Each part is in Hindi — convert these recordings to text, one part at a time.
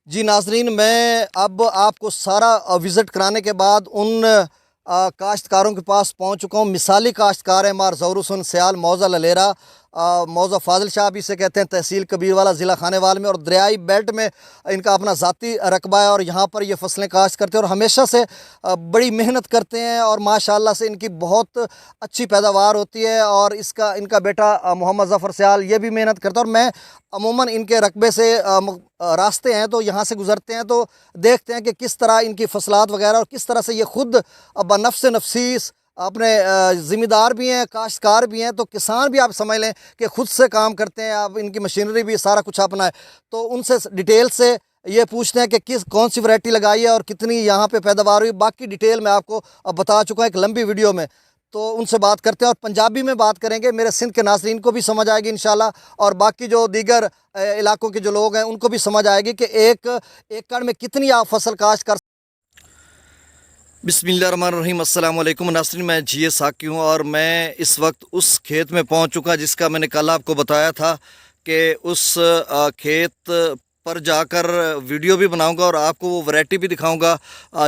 जी नाजरीन, मैं अब आपको सारा विज़िट कराने के बाद उन काश्तकारों के पास पहुंच चुका हूं। मिसाली काश्तकार है मार ज़रूसन सयाल मौज़ा ललेरा, मौज़ा फाजिल शाह भी इसे कहते हैं, तहसील कबीरवाला ज़िला खानेवाल में, और दरियाई बेल्ट में इनका अपना ज़ाती रकबा है और यहाँ पर ये फसलें काश्त करते हैं और हमेशा से बड़ी मेहनत करते हैं और माशाल्लाह से इनकी बहुत अच्छी पैदावार होती है। और इनका बेटा मोहम्मद ज़फ़र सयाल ये भी मेहनत करता है। और मैं अमूमन इनके रकबे से रास्ते हैं तो यहाँ से गुज़रते हैं तो देखते हैं कि किस तरह इनकी फसलात वगैरह और किस तरह से ये खुद बनफ्स नफसीस अपने ज़िम्मेदार भी हैं, काश्तकार भी हैं, तो किसान भी आप समझ लें कि खुद से काम करते हैं। अब इनकी मशीनरी भी सारा कुछ अपना है, तो उनसे डिटेल से ये पूछते हैं कि कौन सी वैरायटी लगाई है और कितनी यहाँ पे पैदावार हुई। बाकी डिटेल मैं आपको अब बता चुका हूँ एक लंबी वीडियो में, तो उनसे बात करते हैं और पंजाबी में बात करेंगे, मेरे सिंध के नाज़रीन को भी समझ आएगी इंशाल्लाह, और बाकी जो दीगर इलाकों के जो लोग हैं उनको भी समझ आएगी कि एक एकड़ में कितनी आप फसल काश्त कर। बिस्मिल्लाहिर्रहमानिर्रहीम, अस्सलाम वालेकुम नाज़रीन, मैं जी साकी हूँ और मैं इस वक्त उस खेत में पहुँच चुका जिसका मैंने कल आपको बताया था कि उस खेत पर जाकर वीडियो भी बनाऊंगा और आपको वो वैरायटी भी दिखाऊंगा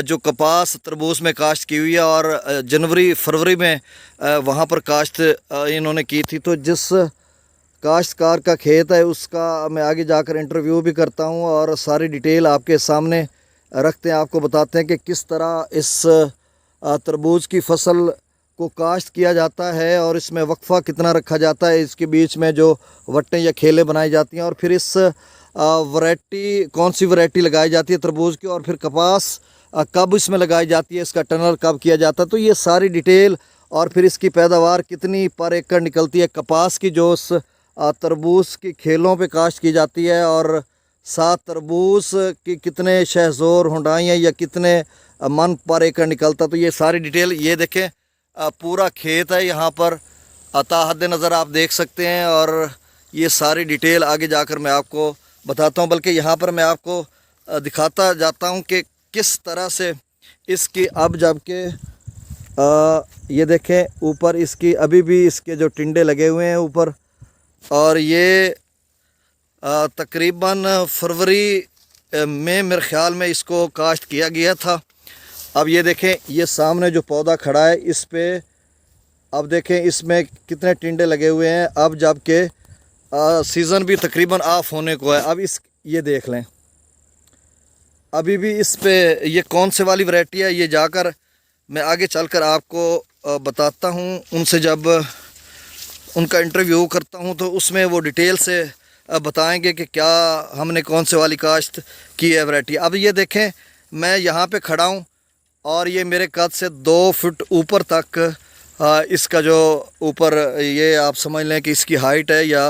जो कपास तरबूज में काश्त की हुई है और जनवरी फरवरी में वहाँ पर काश्त इन्होंने की थी। तो जिस काश्तकार का खेत है उसका मैं आगे जाकर इंटरव्यू भी करता हूँ और सारी डिटेल आपके सामने रखते हैं, आपको बताते हैं कि किस तरह इस तरबूज की फसल को काश्त किया जाता है और इसमें वक्फा कितना रखा जाता है, इसके बीच में जो वट्टें या खेलें बनाई जाती हैं, और फिर इस वैरायटी कौन सी वैरायटी लगाई जाती है तरबूज की, और फिर कपास कब इसमें लगाई जाती है, इसका टनल कब किया जाता है। तो ये सारी डिटेल, और फिर इसकी पैदावार कितनी पर एकड़ निकलती है कपास की जो उस तरबूज की खेलों पे काश्त की जाती है, और साथ तरबूज की कितने शहजोर हुंडाइयाँ या कितने मन पर एकड़ निकलता। तो ये सारी डिटेल ये देखें, पूरा खेत है यहाँ पर ताहद नज़र आप देख सकते हैं, और ये सारी डिटेल आगे जाकर मैं आपको बताता हूँ, बल्कि यहाँ पर मैं आपको दिखाता जाता हूँ कि किस तरह से इसकी अब जबकि ये देखें ऊपर इसकी अभी भी इसके जो टिंडे लगे हुए हैं ऊपर, और ये तकरीबन फरवरी में मेरे ख़्याल में इसको काश्त किया गया था। अब ये देखें ये सामने जो पौधा खड़ा है इस पे अब देखें इसमें कितने टिंडे लगे हुए हैं, अब जबकि सीज़न भी तकरीबन ऑफ होने को है। अब ये देख लें अभी भी इस पे ये कौन से वाली वैरायटी है, ये जाकर मैं आगे चलकर आपको बताता हूँ। उनसे जब उनका इंटरव्यू करता हूँ तो उसमें वो डिटेल से बताएंगे कि क्या हमने कौन से वाली काश्त की है वैरायटी। अब ये देखें मैं यहाँ पे खड़ा हूँ और ये मेरे कद से 2 फुट ऊपर तक इसका जो ऊपर ये आप समझ लें कि इसकी हाइट है या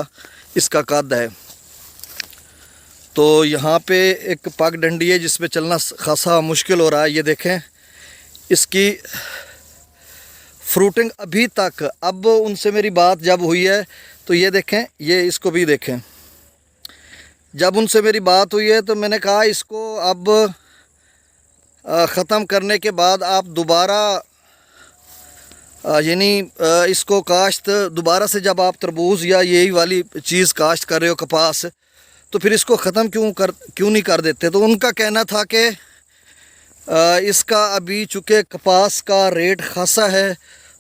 इसका कद है। तो यहाँ पे एक पगडंडी है जिस पे चलना खासा मुश्किल हो रहा है। ये देखें इसकी फ्रूटिंग अभी तक, अब उनसे मेरी बात जब हुई है तो ये देखें, ये इसको भी देखें, जब उनसे मेरी बात हुई है तो मैंने कहा इसको अब ख़त्म करने के बाद आप दोबारा यानी इसको काश्त दोबारा से जब आप तरबूज या यही वाली चीज़ काश्त कर रहे हो कपास, तो फिर इसको ख़त्म क्यों नहीं कर देते। तो उनका कहना था कि इसका अभी चूँकि कपास का रेट खासा है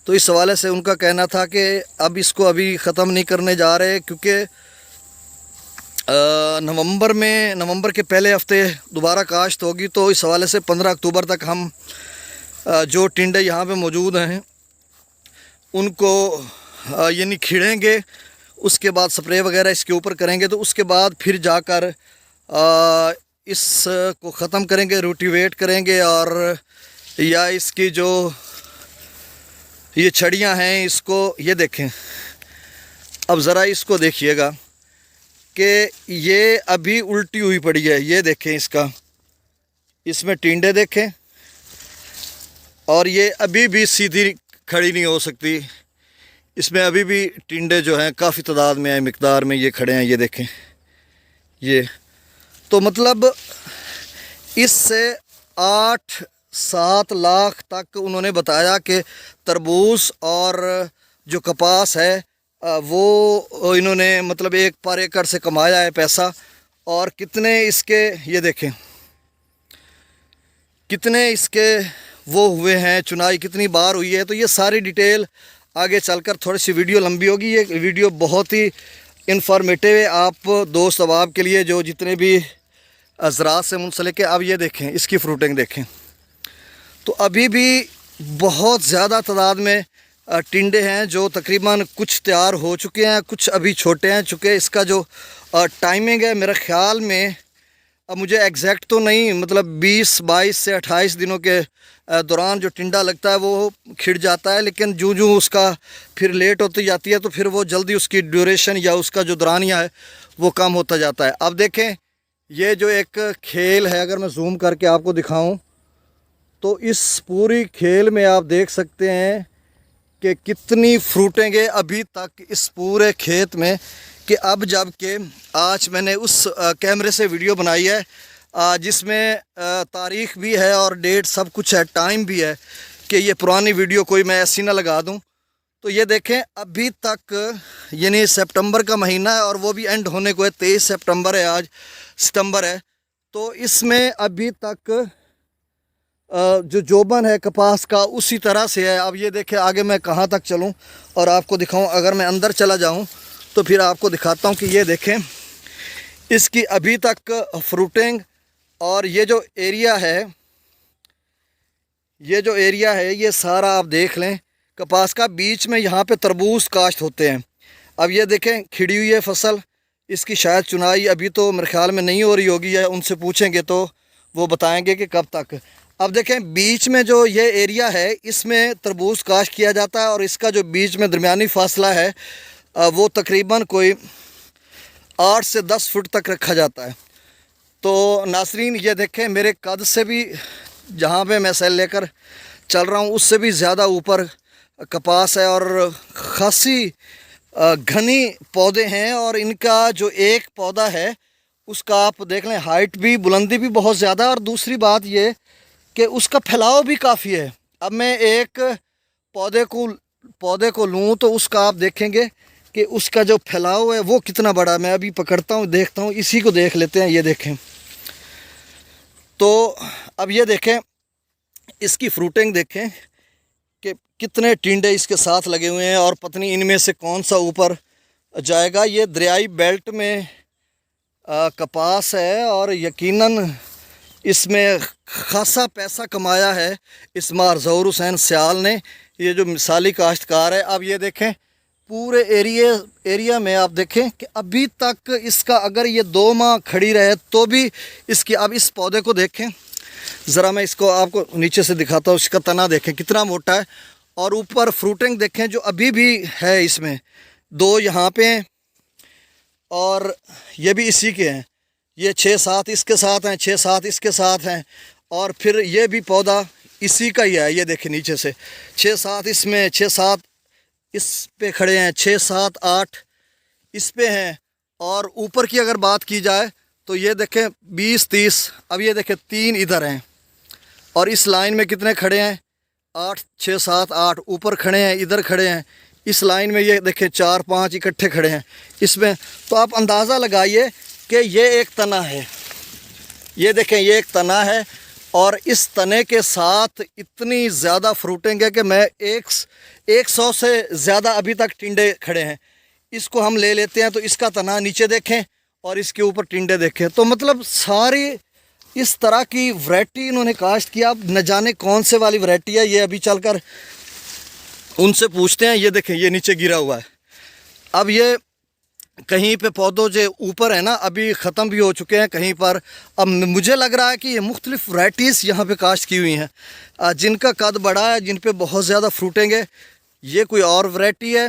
तो इस हवाले से उनका कहना था कि अब इसको अभी ख़त्म नहीं करने जा रहे, क्योंकि नवंबर के पहले हफ्ते दोबारा काश्त होगी। तो इस हवाले से 15 अक्टूबर तक हम जो टिंडे यहाँ पे मौजूद हैं उनको यानी खिड़ेंगे, उसके बाद स्प्रे वगैरह इसके ऊपर करेंगे, तो उसके बाद फिर जाकर इसको ख़त्म करेंगे, रोटिवेट करेंगे, और या इसकी जो ये छड़ियाँ हैं इसको ये देखें। अब ज़रा इसको देखिएगा कि ये अभी उल्टी हुई पड़ी है, ये देखें इसमें टिंडे देखें, और ये अभी भी सीधी खड़ी नहीं हो सकती, इसमें अभी भी टिंडे जो हैं काफ़ी तादाद में मिकदार में ये खड़े हैं, ये देखें ये। तो मतलब इससे 8-7 लाख तक उन्होंने बताया कि तरबूज और जो कपास है वो इन्होंने मतलब एक पर एकड़ से कमाया है पैसा, और कितने इसके, ये देखें कितने इसके वो हुए हैं, चुनाई कितनी बार हुई है। तो ये सारी डिटेल आगे चलकर, थोड़ी सी वीडियो लंबी होगी, ये वीडियो बहुत ही इंफॉर्मेटिव है आप दोस्त अहबाब के लिए जो जितने भी ज़राअत से मुंसलिक है। अब ये देखें इसकी फ्रूटिंग देखें, तो अभी भी बहुत ज़्यादा तादाद में टिंडे हैं जो तकरीबन कुछ तैयार हो चुके हैं, कुछ अभी छोटे हैं। चूँकि इसका जो टाइमिंग है मेरे ख़्याल में, अब मुझे एग्जैक्ट तो नहीं, मतलब 20, 22 से 28 दिनों के दौरान जो टिंडा लगता है वो खिड़ जाता है। लेकिन जूँ उसका फिर लेट होती जाती है तो फिर वो जल्दी उसकी ड्यूरेशन या उसका जो दौरानिया है वो कम होता जाता है। अब देखें ये जो एक खेल है, अगर मैं जूम करके आपको दिखाऊं तो इस पूरी खेल में आप देख सकते हैं कि कितनी फ्रूटेंगे अभी तक इस पूरे खेत में। कि अब जब कि आज मैंने उस कैमरे से वीडियो बनाई है जिसमें तारीख़ भी है और डेट सब कुछ है, टाइम भी है, कि ये पुरानी वीडियो कोई मैं ऐसी ना लगा दूं। तो ये देखें अभी तक, यानी सितंबर का महीना है और वो भी एंड होने को है, 23 सितंबर है, आज सितंबर है। तो इसमें अभी तक जो जोबन है कपास का उसी तरह से है। अब ये देखें आगे मैं कहाँ तक चलूँ और आपको दिखाऊँ। अगर मैं अंदर चला जाऊँ तो फिर आपको दिखाता हूँ कि ये देखें इसकी अभी तक फ्रूटिंग। और ये जो एरिया है, ये सारा आप देख लें कपास का। बीच में यहाँ पे तरबूज काश्त होते हैं। अब ये देखें खिड़ी हुई है फसल, इसकी शायद चुनाई अभी तो मेरे ख्याल में नहीं हो रही होगी, या उनसे पूछेंगे तो वो बताएंगे कि कब तक। अब देखें बीच में जो ये एरिया है इसमें तरबूज काश्त किया जाता है और इसका जो बीच में दरमियानी फासला है वो तकरीबन कोई 8 से 10 फुट तक रखा जाता है। तो नासरीन ये देखें मेरे कद से भी, जहाँ पे मैं सेल लेकर चल रहा हूँ उससे भी ज़्यादा ऊपर कपास है और ख़ासी घनी पौधे हैं। और इनका जो एक पौधा है उसका आप देख लें हाइट भी, बुलंदी भी बहुत ज़्यादा। और दूसरी बात ये कि उसका फैलाव भी काफ़ी है। अब मैं एक पौधे को लूँ तो उसका आप देखेंगे कि उसका जो फैलाव है वो कितना बड़ा। मैं अभी पकड़ता हूँ, देखता हूँ, इसी को देख लेते हैं। ये देखें तो अब ये देखें इसकी फ्रूटिंग देखें कि कितने टिंडे इसके साथ लगे हुए हैं और पत्नी इनमें से कौन सा ऊपर जाएगा। ये दरियाई बेल्ट में कपास है और यकीनन इसमें खासा पैसा कमाया है इस मार ज़हूर हुसैन सियाल ने, ये जो मिसाली काश्तकार है। अब ये देखें पूरे एरिया में आप देखें कि अभी तक इसका, अगर ये 2 माह खड़ी रहे तो भी इसकी, अब इस पौधे को देखें ज़रा, मैं इसको आपको नीचे से दिखाता हूँ। इसका तना देखें कितना मोटा है और ऊपर फ्रूटिंग देखें जो अभी भी है इसमें। 2 यहाँ पे हैं और ये भी इसी के हैं। ये 6-7 इसके साथ हैं, 6-7 इसके साथ हैं और फिर ये भी पौधा इसी का ही है। ये देखें नीचे से 6-7 इसमें, 6-7 इस पे खड़े हैं, 6-7-8 इस पे हैं। और ऊपर की अगर बात की जाए तो ये देखें 20-30, अब ये देखें 3 इधर हैं और इस लाइन में कितने खड़े हैं, 8, 6-7-8 ऊपर खड़े हैं, इधर खड़े हैं। इस लाइन में ये देखें 4-5 इकट्ठे खड़े हैं इसमें। तो आप अंदाज़ा लगाइए कि ये एक तना है, ये देखें ये एक तना है और इस तने के साथ इतनी ज़्यादा फ्रूटिंग है कि मैं 100 से ज़्यादा अभी तक टिंडे खड़े हैं। इसको हम ले लेते हैं तो इसका तना नीचे देखें और इसके ऊपर टिंडे देखें। तो मतलब सारी इस तरह की वैरायटी इन्होंने काश्त किया। अब न जाने कौन से वाली वैरायटी है, ये अभी चलकर उनसे पूछते हैं। ये देखें ये नीचे गिरा हुआ है। अब ये कहीं पे पौधों जो ऊपर है ना अभी ख़त्म भी हो चुके हैं कहीं पर। अब मुझे लग रहा है कि ये मुख्तलिफ़ वैराइटीज़ यहाँ पे काश्त की हुई हैं जिनका कद बड़ा है, जिन पे बहुत ज़्यादा फ्रूटेंगे। ये कोई और वैरायटी है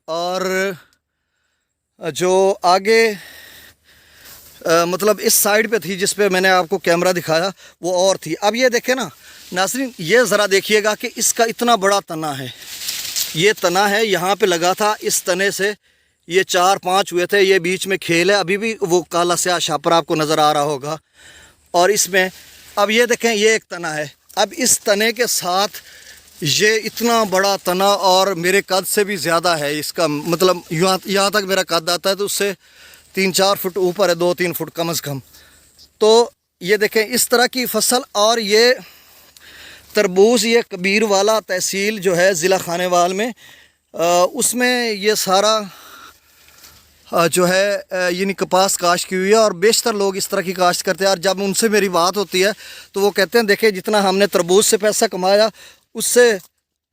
और जो आगे मतलब इस साइड पे थी जिस पे मैंने आपको कैमरा दिखाया वो और थी। अब ये देखें ना नाज़रीन, ये ज़रा देखिएगा कि इसका इतना बड़ा तना है। ये तना है यहाँ पे लगा था, इस तने से ये 4-5 हुए थे। ये बीच में खेल है, अभी भी वो काला स्याह शापर आपको नज़र आ रहा होगा। और इसमें अब ये देखें ये एक तना है। अब इस तने के साथ ये इतना बड़ा तना और मेरे कद से भी ज़्यादा है इसका, मतलब यहाँ तक मेरा कद आता है तो उससे 3-4 फुट ऊपर है, 2-3 फुट कम से कम। तो ये देखें इस तरह की फसल। और ये तरबूज, ये कबीर वाला तहसील जो है ज़िला खानेवाल में, उसमें ये सारा जो है यानी कपास काश्त की हुई है। और बेशतर लोग इस तरह की काश्त करते हैं। और जब उनसे मेरी बात होती है तो वो कहते हैं देखें जितना हमने तरबूज से पैसा कमाया उससे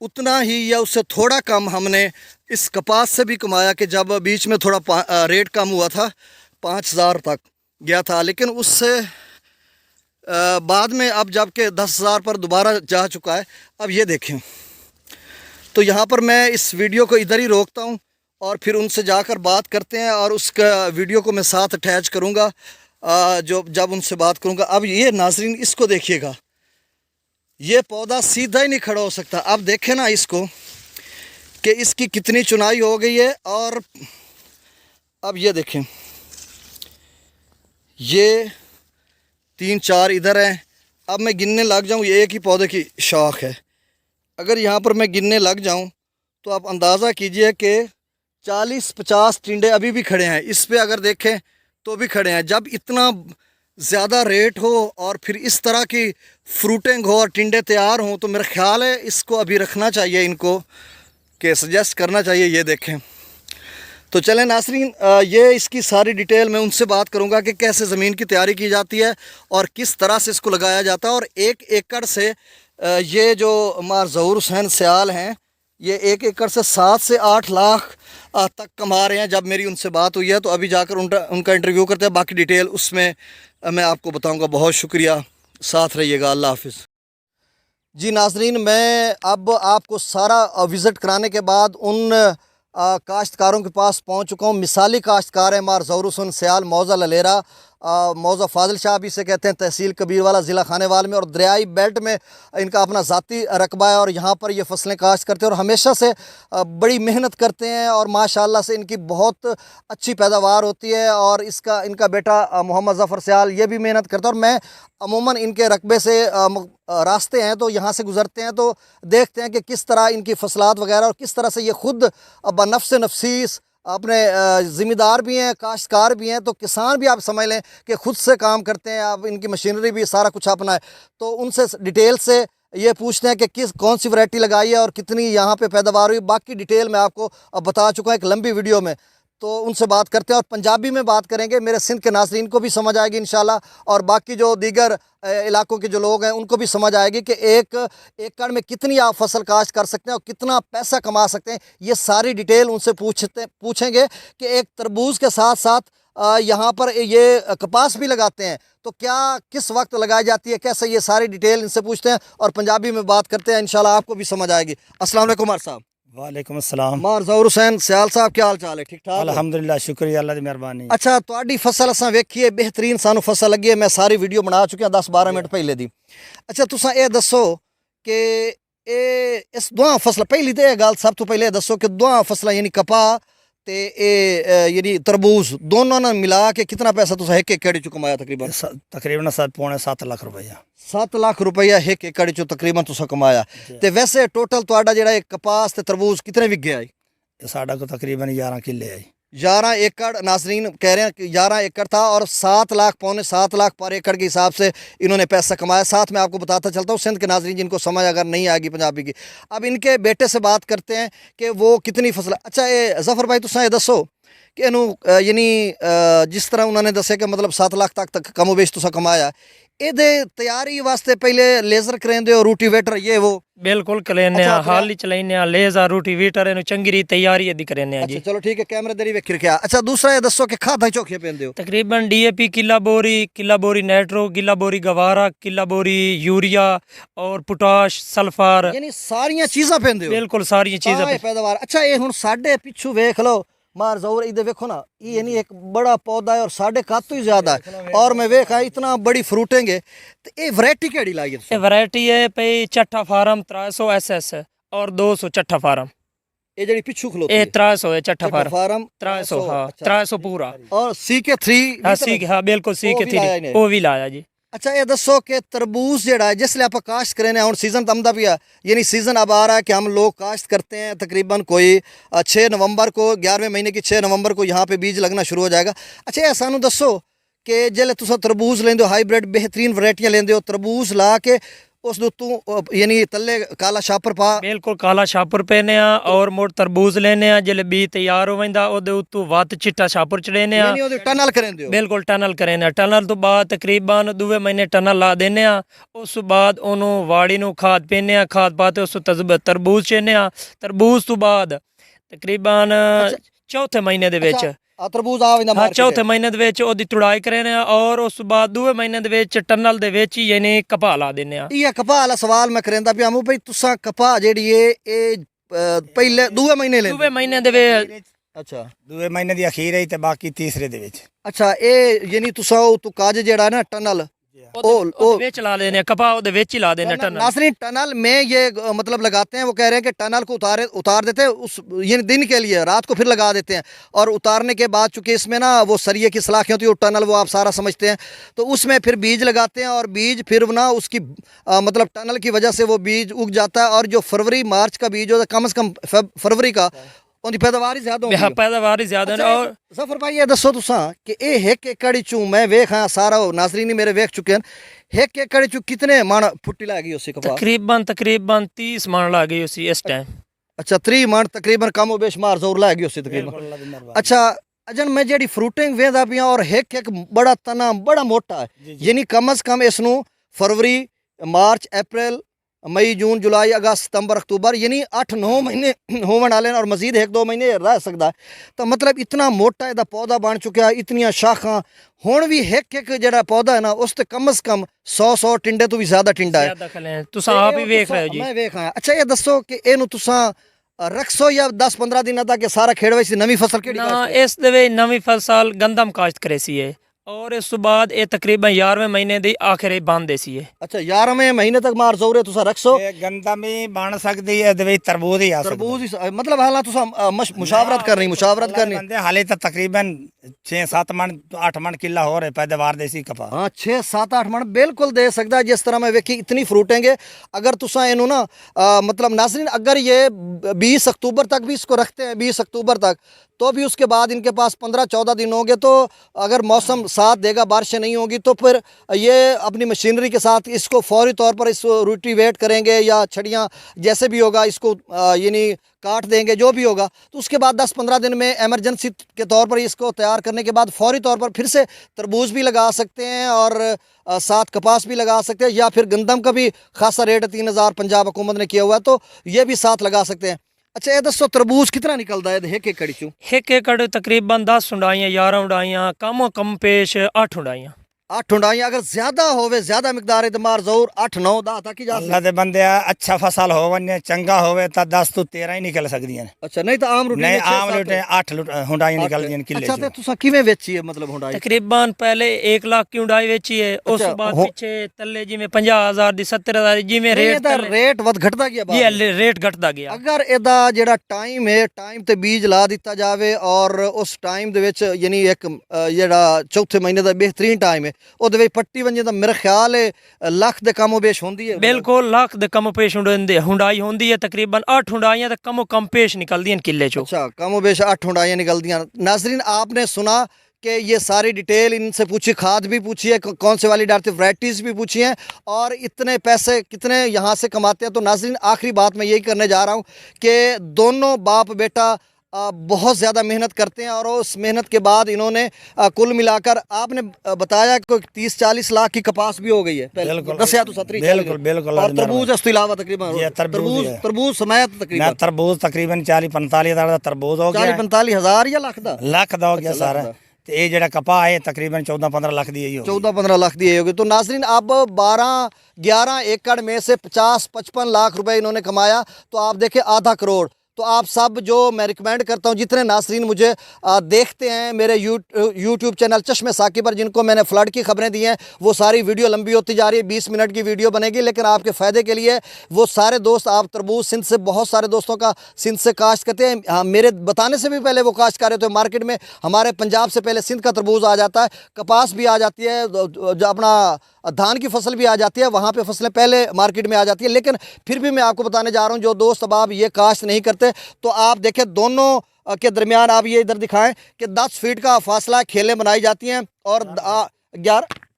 उतना ही या उससे थोड़ा कम हमने इस कपास से भी कमाया, कि जब बीच में थोड़ा रेट कम हुआ था 5,000 तक गया था, लेकिन उससे बाद में अब जबकि 10,000 पर दोबारा जा चुका है। अब ये देखें, तो यहाँ पर मैं इस वीडियो को इधर ही रोकता हूँ और फिर उनसे जाकर बात करते हैं। और उसका वीडियो को मैं साथ अटैच करूँगा जो जब उनसे बात करूँगा। अब ये नाजरीन इसको देखिएगा, ये पौधा सीधा ही नहीं खड़ा हो सकता। अब देखें ना इसको कि इसकी कितनी चुनाई हो गई है। और अब ये देखें, ये 3-4 इधर हैं। अब मैं गिनने लग जाऊँ, ये एक ही पौधे की शाख है। अगर यहाँ पर मैं गिनने लग जाऊँ तो आप अंदाज़ा कीजिए कि 40-50 टिंडे अभी भी खड़े हैं। इस पे अगर देखें तो भी खड़े हैं। जब इतना ज़्यादा रेट हो और फिर इस तरह की फ्रूटिंग हो और टिंडे तैयार हों, तो मेरा ख़्याल है इसको अभी रखना चाहिए, इनको कि सजेस्ट करना चाहिए। ये देखें, तो चलें नाज़रीन, ये इसकी सारी डिटेल मैं उनसे बात करूंगा कि कैसे ज़मीन की तैयारी की जाती है और किस तरह से इसको लगाया जाता है। और 1 एकड़ से ये जो हमारे ज़हूर हुसैन सियाल हैं, ये 1 एकड़ से 7 से 8 लाख तक कमा रहे हैं। जब मेरी उनसे बात हुई है तो अभी जाकर उनका इंटरव्यू करते हैं। बाकी डिटेल उसमें मैं आपको बताऊंगा। बहुत शुक्रिया, साथ रहिएगा। अल्लाह हाफिज़। जी नाजरीन, मैं अब आपको सारा विज़िट कराने के बाद उन काश्तकारों के पास पहुंच चुका हूं। मिसाली काश्तकार है हमारे ज़हूर हुसैन सियाल, मौज़ा ललेरा, मौज़ा फाजिल शाह भी इसे कहते हैं, तहसील कबीरवाला, ज़िला खानेवाल में। और दरियाई बेल्ट में इनका अपना ज़ाती रकबा है और यहाँ पर ये फसलें काश्त करते हैं और हमेशा से बड़ी मेहनत करते हैं। और माशाअल्लाह से इनकी बहुत अच्छी पैदावार होती है। और इनका बेटा मोहम्मद ज़फ़र सियाल ये भी मेहनत करता है। और मैं अमूमन इनके रकबे से रास्ते हैं तो यहाँ से गुज़रते हैं तो देखते हैं कि किस तरह इनकी फसलात वगैरह और किस तरह से ये ख़ुद बनफ्स नफसीस अपने ज़िम्मेदार भी हैं, काश्तकार भी हैं। तो किसान भी आप समझ लें कि ख़ुद से काम करते हैं। अब इनकी मशीनरी भी सारा कुछ अपना है। तो उनसे डिटेल से ये पूछते हैं कि कौन सी वैरायटी लगाई है और कितनी यहाँ पे पैदावार हुई। बाकी डिटेल मैं आपको अब बता चुका हूँ एक लंबी वीडियो में। तो उनसे बात करते हैं और पंजाबी में बात करेंगे, मेरे सिंध के नाज़रीन को भी समझ आएगी इंशाल्लाह। और बाकी जो दीगर इलाकों के जो लोग हैं उनको भी समझ आएगी कि 1 एकड़ में कितनी आप फसल काश्त कर सकते हैं और कितना पैसा कमा सकते हैं। ये सारी डिटेल उनसे पूछेंगे कि एक तरबूज के साथ साथ यहाँ पर ये कपास भी लगाते हैं तो क्या किस वक्त लगाई जाती है, कैसे, ये सारी डिटेल इनसे पूछते हैं और पंजाबी में बात करते हैं। इंशाल्लाह आपको भी समझ आएगी। अस्सलाम वालेकुम मार साहब। वालेकुम अस्सलाम। मार ज़हूर हुसैन सियाल साहब, क्या हाल चाल है? ठीक ठाक? अल्हम्दुलिल्लाह, शुक्रिया अल्लाह दी मेहरबानी। अच्छा, तुहाडी फसल असां वेखी है, बेहतरीन सानू फसल लगी है। मैं सारी वीडियो बना चुकी 10-12 मिनट पहले दी। अच्छा, तुसां ये दसो कि इस दोआं फसल, पहली तो यह गल सब तो पहले दसो कि दोआं फसलां यानी कपा ते यानी तरबूज दोनों ने मिला के कितना पैसा तुसां 1 एकड़ चो कमाया? तकरीबन 7 लाख रुपया। 7 लाख रुपया 1 एकड़ चो तकरीबन तुसां कमाया। ते वैसे टोटल तुहाडा जेड़ा कपास ते तरबूज कितने विक गया है? साडा को तकरीबन 11 किले आई। 11 एकड़ नाजरीन कह रहे हैं कि 11 एकड़ था और 7 लाख, पौने 7 लाख पर एकड़ के हिसाब से इन्होंने पैसा कमाया। साथ में आपको बताता चलता हूँ सिंध के नाजरीन जिनको समझ अगर नहीं आएगी पंजाबी की। अब इनके बेटे से बात करते हैं कि वो कितनी फसल। अच्छा, ये ज़फ़र भाई तुसां ये दसो कि इनू यानी जिस तरह उन्होंने दसे कि मतलब 7 लाख तक कमो बेश तुसां कमाया, ਇਹਦੇ तैयारी वास्ते पहले लेजर करेंदे हो, रूटीवेटर ये वो? बिल्कुल करेने हाल ही चलाने लेजर रूटीवेटर इन चंगी री तैयारी यदि करेने जी। अच्छा चलो ठीक है, कैमरे दरी वेख रखा। अच्छा, दूसरा ये दसो कि खादा चौखे पेंदे हो? तकरीबन डीएपी किला बोरी नाइट्रो, किला बोरी गवारा, किला बोरी यूरिया और पोटाश, सल्फर, यानी सारियां चीज़ां पेंदे हो? बिल्कुल सारी चीज़ां पैदावार। अच्छा, ये हुण साडे पिछू वेख लो मार ज़हूर, इधर देखो ना, ये यानी एक बड़ा पौधा है और साढ़े कद तो ही ज़्यादा है और मैं वेखा इतना बड़ी फ्रूटिंग है। तो ये वैरायटी केड़ी लाई है? ये वैरायटी है पई चट्ठा फार्म 300 SS और 200 चट्ठा फार्म। ये जड़ी पिछू खलोती है 300 है चट्ठा फार्म 300। हाँ 300 पूरा। और CK3? हाँ CK, हाँ बिल्कुल CK3 वो भी लाया जी। अच्छा ये दसो कि तरबूज जेड़ा है जिसले आप काश्त करें हुण सीजन तो आमदा पिया, यानी सीजन अब आ रहा है कि हम लोग काश्त करते हैं तकरीबन कोई 6 नवंबर को, 11वें महीने की 6 नवंबर को यहाँ पे बीज लगना शुरू हो जाएगा। अच्छा ये सानू दसो कि जिसले तुस तरबूज लेंदे हो हाईब्रिड बेहतरीन वैरायटियां लेंदे हो, तरबूज ला के उस तू यानी तले काला शापर पा बिल्कुल काला छापर पेने आ और मोड़ तरबूज लेने आ, जिले बी तैयार हो वेंदा ओदे उत्तू वत चिट्टा छापर चढ़ेने आ, यानी ओदे टनल करेंदे हो। बिल्कुल टनल करेने टनल तो बाद तकरीबन 2 महीने टनल ला देने आ, उस बाद ओनू वाड़ी नू खाद पेने आ, खाद पाते उस तरबूज चेने आ, तरबूज तो बाद तकरीबन चौथे महीने दे विच तरबूज आ वेंदा हाँ मार्केट चौथे महीने दे विच ओदी तुड़ाई करेने आ और उस बाद 2 महीने दे विच टनल दे विच ही यानी कपा ला देने आ। ये कपा वाला सवाल मैं करेंदा पिया हूं भाई तुसा कपा जेड़ी है ए पहले 2 महीने ले 2 महीने दे विच अच्छा 2 महीने ਦੀ ਅਖੀਰ ਹੈ ਤੇ ਬਾਕੀ ਤੀਸਰੇ ਦੇ ਵਿੱਚ। अच्छा ए यानी तुसा तू काज जेड़ा है ना टनल ओ विच ला देने आ, कपा ओदे विच ही ला देने टनल। नासरीन टनल में ये मतलब लगाते हैं, वो कह रहे हैं कि टनल को उतार देते हैं उस यानी दिन के लिए, रात को फिर लगा देते हैं और उतारने के बाद चूंकि इसमें ना वो सरिये की सलाखें होती है, वो टनल वो आप सारा समझते हैं, तो उसमें फिर बीज लगाते हैं और बीज फिर ना उसकी मतलब टनल की वजह से वो बीज उग जाता है और जो फरवरी मार्च का बीज होता है कम से कम फरवरी का उनकी पैदावार ही ज्यादा होती है। पैदावार ही ज्यादा अच्छा, और जफर भाई ये दसो तुसा कि ए एक एकड़ चू मैं वेख हाँ सारा नाजरीन ही मेरे वेख चुके हैं एक एकड़ चू कितने माण फुट्टी लागी उसी कपा? तकरीबन 30 मन ला गई उसी इस टाइम। अच्छा 3 मन तकरीबन कम बेशुमार जोर लागी उसी तकरीबन। अच्छा अजन मैं जेडी फ्रूटिंग वेंदा पिया और एक बड़ा तना बड़ा मोटा है, यानी कम से कम इसनू फरवरी मार्च अप्रैल मई जून जुलाई अगस्त सितंबर अक्तूबर यानी 8-9 महीने होवन वाले और मजीद 1-2 महीने रह सकता है, तो मतलब इतना मोटा इहदा पौधा बन चुका है, इतनियां शाखां हुण भी एक जेड़ा पौधा है ना उस ते कम से कम 100 टिंडे तो भी ज्यादा टिंडा है। तुसां आप ही वेख रहे हो जी। मैं वेख आया। अच्छा ये दसो कि इहनू तुसां रखसो या 10-15 दिन तक सारा खेड़ वैसी नवी फसल केड़ी ना इस दे विच नवी फसल गंदम काश्त करे सी है और इस बाद ये तकरीबन 11वें महीने दी आखिर बंद देसी है। अच्छा 11वें महीने तक मार जोरे तुसा रखसो ਇਹ ਗੰਦਾ ਵੀ ਬਣ ਸਕਦੀ ਹੈ ਇਹਦੇ ਵਿੱਚ ਤਰਬੂਜ ਹੀ ਆ ਸਕਦਾ। तरबूज ही मतलब हालां तुसा मुशावरत करनी ਬੰਦੇ ਹਾਲੇ ਤਾਂ ਤਕਰੀਬਨ 6-7 ਮਣ 8 ਮਣ ਕਿੱਲਾ ਹੋ ਰਿਹਾ ਪੈਦਾਵਾਰ ਦੇਸੀ ਕਪਾ। हाँ 6-7-8 मन बिल्कुल दे सकता है। जिस तरह मैं वेखी इतनी फ्रूटेंगे अगर तुसा इनू ना मतलब नाज़रीन अगर ये 20 अक्टूबर तक भी इसको रखते हैं 20 अक्टूबर तक तो भी उसके बाद इनके पास 15-14 दिन होंगे, तो अगर मौसम साथ देगा बारिशें नहीं होगी तो फिर ये अपनी मशीनरी के साथ इसको फौरी तौर पर इसको रोटिवेट करेंगे या छड़ियाँ जैसे भी होगा इसको यानी काट देंगे जो भी होगा, तो उसके बाद 10-15 दिन में एमरजेंसी के तौर पर इसको तैयार करने के बाद फौरी तौर पर फिर से तरबूज भी लगा सकते हैं और साथ कपास भी लगा सकते हैं या फिर गंदम का भी खासा रेट 3000 पंजाब हुकूमत ने किया हुआ है तो ये भी साथ लगा सकते हैं। अच्छा ये दसो तरबूज कितना निकलता है एक एकड़ चू? एक एकड़ तकरीबन 10 उंडाइयां 11 उंडाइयां कम पेश 8 उंडाइयां 8 उंडाइयां अगर ज्यादा होवे ज्यादा मिकदार है तो मार जरूर 8-9-10 तक ही जा ਅੱਲਾ ਦੇ ਬੰਦੇ ਆ ਅੱਛਾ ਫਸਲ ਹੋਵੇ ਚੰਗਾ ਹੋਵੇ ਤਾਂ 10 ਤੋਂ 13 ਹੀ ਨਿਕਲ ਸਕਦੀਆਂ ਨੇ। अच्छा नहीं तो आम रूटीन ਨਹੀਂ ਆਮ ਲੁੱਟੇ 8 ਹੁੰਡਾਈਆਂ ਨਿਕਲਦੀਆਂ ਨੇ ਕਿੱਲੇ अच्छा ਚ। तो तुसा किवें बेची है मतलब हुंडाई? तकरीबन पहले 1 लाख की उंडाई वेची है उस अच्छा, बाद पीछे तले जिमें 50,000 दी 70,000 जिमें रेट ਇਹਦਾ ਰੇਟ ਵਧ ਘਟਦਾ ਗਿਆ ਬਾਅਦ जी रेट घटदा गया। ਅਗਰ ਇਹਦਾ ਜਿਹੜਾ ਟਾਈਮ ਹੈ ਟਾਈਮ ਤੇ ਬੀਜ ਲਾ ਦਿੱਤਾ ਜਾਵੇ ਔਰ ਉਸ ਟਾਈਮ ਦੇ ਵਿੱਚ ਯਾਨੀ ਇੱਕ ਜਿਹੜਾ ਚੌਥੇ ਮਹੀਨੇ ਦਾ ਬਿਹਤਰੀਨ ਟਾਈਮ ਹੈ ਉਹਦੇ ਵਿੱਚ ਪੱਟੀ ਵੰਜੇ ਤਾਂ ਮੇਰਾ ਖਿਆਲ ਹੈ ਲੱਖ ਦੇ ਕਮੋ ਬੇਸ਼ ਹੁੰਦੀ है। बिल्कुल लाख दे कम पेश हुंडाई होंदी है तकरीबन 8 हुंडाइयां ते कम पेश निकलदी किले चो। अच्छा कमो बेश 8 हुंडाइयां निकलती हैं। नाजरीन आपने सुना कि ये सारी डिटेल इनसे पूछी, खाद भी पूछी है कौन से वाली डालते वैराइटीज़ भी पूछी हैं और इतने पैसे कितने यहाँ से कमाते हैं। तो नाजरीन आखिरी बात मैं यही करने जा रहा हूँ कि दोनों बाप बेटा बहुत ज़्यादा मेहनत करते हैं और उस मेहनत के बाद इन्होंने कुल मिलाकर आपने बताया कि 30-40 लाख की कपास भी हो गई है बिल्कुल। दसिया तो 70 बिल्कुल और तरबूज इसके अलावा तकरीबन ये तरबूज है। तरबूज समाया ਮੈਂ तकरीबन ਤਰਬੂਜ ਤਕਰੀਬਨ 40-45 ਹਜ਼ਾਰ ਦਾ ਤਰਬੂਜ ਹੋ ਗਿਆ 40-45 ਹਜ਼ਾਰ ਜਾਂ ਲੱਖ ਦਾ ਲੱਖ ਦਾ ਹੋ ਗਿਆ ਸਾਰਾ ਤੇ ਇਹ ਜਿਹੜਾ ਕਪਾਹ ਹੈ ਤਕਰੀਬਨ 14-15 ਲੱਖ ਦੀ ਹੀ ਹੋ 14-15 लाख दी होगी। तो नाजरीन अब 12-11 एकड़ में से 50-55 लाख रुपए इन्होंने कमाया, तो आप देखें आधा करोड़ तो आप सब जो मैं रिकमेंड करता हूँ, जितने नासरीन मुझे देखते हैं मेरे यूट्यूब चैनल चश्मे साकी पर, जिनको मैंने फ्लड की खबरें दी हैं, वो सारी वीडियो लंबी होती जा रही है, 20 मिनट की वीडियो बनेगी, लेकिन आपके फ़ायदे के लिए वो सारे दोस्त, आप तरबूज सिंध से, बहुत सारे दोस्तों का सिंध से काश्त करते हैं। हाँ, मेरे बताने से भी पहले वो काश्त कर रहे थे। मार्केट में हमारे पंजाब से पहले सिंध का तरबूज आ जाता है, कपास भी आ जाती है, जो अपना धान की फसल भी आ जाती है, वहाँ पे फसलें पहले मार्केट में आ जाती है। लेकिन फिर भी मैं आपको बताने जा रहा हूँ, जो दोस्त अब आप ये काश्त नहीं करते, तो आप देखें दोनों के दरमियान, आप ये इधर दिखाएं कि 10 फीट का फासला खेलें बनाई जाती हैं और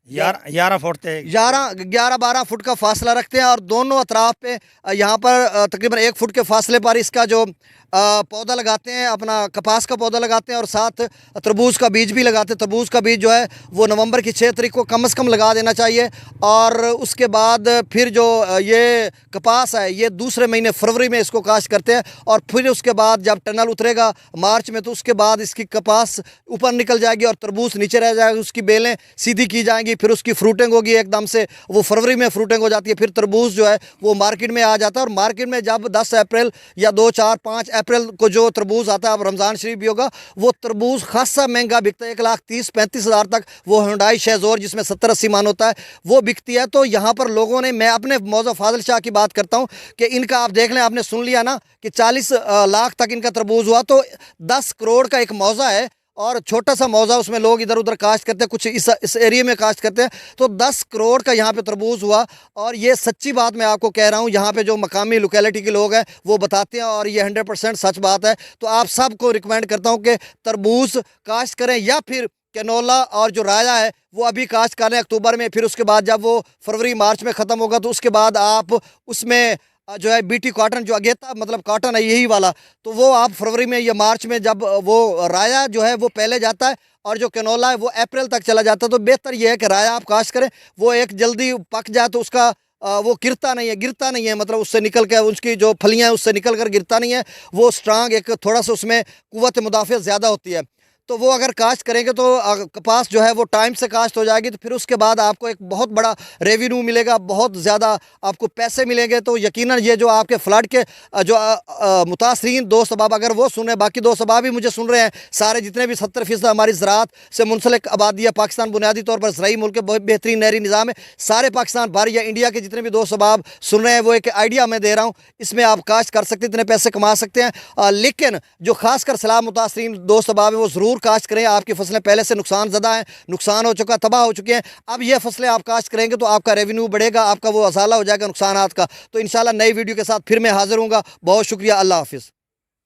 11 फुट से 11-12 फुट का फासला रखते हैं, और दोनों अतराफ पे यहाँ पर तकरीबन 1 फुट के फासले पर इसका जो पौधा लगाते हैं, अपना कपास का पौधा लगाते हैं, और साथ तरबूज का बीज भी लगाते हैं। तरबूज का बीज जो है वो नवंबर की 6 तारीख को कम से कम लगा देना चाहिए, और उसके बाद फिर जो ये कपास है ये दूसरे महीने फरवरी में इसको काश्त करते हैं, और फिर उसके बाद जब टनल उतरेगा मार्च में, तो उसके बाद इसकी कपास ऊपर निकल जाएगी और तरबूज नीचे रह जाएगा, उसकी बेलें सीधी की जाएंगी, फिर उसकी फ्रूटिंग होगी एकदम से, वो फरवरी में फ्रूटिंग हो जाती है। फिर तरबूज जो है वो मार्केट में आ जाता है, और मार्केट में जब 10 अप्रैल या 2, 4, 5 अप्रैल को जो तरबूज आता है, अब रमज़ान शरीफ भी होगा, वो तरबूज खासा महंगा बिकता है, 1,30,000-35 हज़ार तक वो हुंडई शेज़ोर जिसमें 70-80 मन होता है वो बिकती है। तो यहाँ पर लोगों ने, मैं अपने मौज़ा फाजिल शाह की बात करता हूँ कि इनका आप देख लें, आपने सुन लिया ना कि 40 लाख तक इनका तरबूज हुआ, तो 10 करोड़ का एक मौज़ा है, और छोटा सा मौज़ा, उसमें लोग इधर उधर काश्त करते हैं, कुछ इस एरिया में काश्त करते हैं, तो 10 करोड़ का यहाँ पे तरबूज हुआ। और ये सच्ची बात मैं आपको कह रहा हूँ, यहाँ पे जो मकामी लोकेलिटी के लोग हैं वो बताते हैं, और ये 100% सच बात है। तो आप सबको रिकमेंड करता हूँ कि तरबूज काश्त करें, या फिर कैनोला और जो राया है वो अभी काश्त करें अक्टूबर में, फिर उसके बाद जब वो फरवरी मार्च में ख़त्म होगा, तो उसके बाद आप उसमें जो है बीटी कॉटन, जो अगेता मतलब कॉटन है यही वाला, तो वो आप फरवरी में या मार्च में, जब वो राया जो है वो पहले जाता है और जो कैनोला है वो अप्रैल तक चला जाता है, तो बेहतर ये है कि राया आप काश्त करें, वो एक जल्दी पक जाए तो उसका वो गिरता नहीं है, मतलब उससे निकल के उसकी जो फलियाँ हैं उससे निकल कर गिरता नहीं है, वो स्ट्रांग, एक थोड़ा सा उसमें कुव्वत मुदाफ़ियत ज़्यादा होती है। तो वो अगर काश्त करेंगे तो कपास जो है वो टाइम से काश्त हो जाएगी, तो फिर उसके बाद आपको एक बहुत बड़ा रेवेन्यू मिलेगा, बहुत ज़्यादा आपको पैसे मिलेंगे। तो यकीनन ये जो आपके फ्लड के जो मुतासरीन दोस्त अहबाब, अगर वो सुने, बाकी दोस्त अहबाब भी मुझे सुन रहे हैं, सारे जितने भी 70% हमारी ज़राअत से मुंसलिक आबादी है, पाकिस्तान बुनियादी तौर पर ज़राई मुल्क है, बहुत बेहतरीन नहरी निज़ाम है, सारे पाकिस्तान भर या इंडिया के जितने भी दोस्त अहबाब सुन रहे हैं, वो एक आइडिया मैं दे रहा हूँ, इसमें आप काश्त कर सकते हैं, इतने पैसे कमा सकते हैं। लेकिन जो खासकर सैलाब मुतासरीन दोस्त अहबाब है वो ज़रूर काश्त करें। आपकी फसलें पहले से नुकसान ज़्यादा है, नुकसान हो चुका, तबाह हो चुके हैं, अब ये फसलें आप काश्त करेंगे तो आपका रेवेन्यू बढ़ेगा, आपका वो असाला हो जाएगा नुकसानात का। तो इंशाल्लाह नई वीडियो के साथ फिर मैं हाजिर हूँगा। बहुत शुक्रिया, अल्लाह हाफिज़।